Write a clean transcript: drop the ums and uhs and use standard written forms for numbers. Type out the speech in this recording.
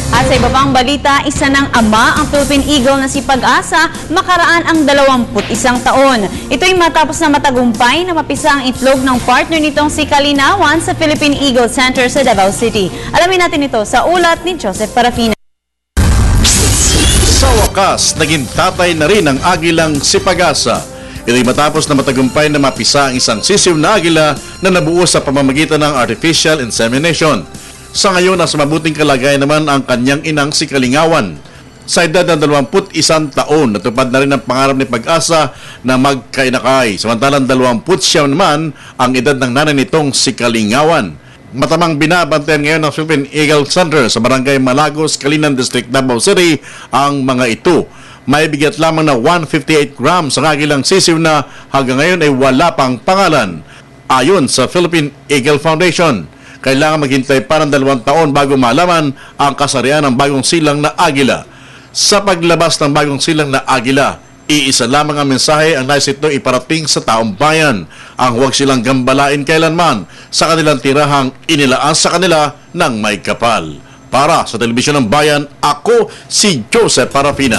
At sa iba pang balita, isa ng ama ang Philippine Eagle na si Pag-asa makaraan ang 21 taon. Ito'y matapos na matagumpay na mapisa ang itlog ng partner nitong si Kalinawan sa Philippine Eagle Center sa Davao City. Alamin natin ito sa ulat ni Joseph Parafina. Sa wakas, naging tatay na rin ang agilang si Pag-asa. Ito'y matapos na matagumpay na mapisa ang isang sisiw na agila na nabuo sa pamamagitan ng artificial insemination. Sa ngayon, nasa mabuting kalagayan naman ang kanyang inang si Kalingawan. Sa edad ng 21 taon, natupad na rin ang pangarap ni Pag-asa na magkainakay. Samantalang 20 naman ang edad ng nanay nitong si Kalingawan. Matamang binabantayan ngayon ng Philippine Eagle Center sa Barangay Malagos, Calinan District, Davao City ang mga ito. May bigat lamang na 158 grams ang agilang sisiw na hanggang ngayon ay wala pang pangalan. Ayon sa Philippine Eagle Foundation, kailangan maghintay pa ng 2 taon bago malaman ang kasarian ng bagong silang na agila. Sa paglabas ng bagong silang na agila, iisa lamang ang mensahe ang nais ito iparating sa taong bayan. Ang huwag silang gambalain kailanman sa kanilang tirahang inilaan sa kanila ng may kapal. Para sa Telebisyon ng Bayan, ako si Joseph Parafina.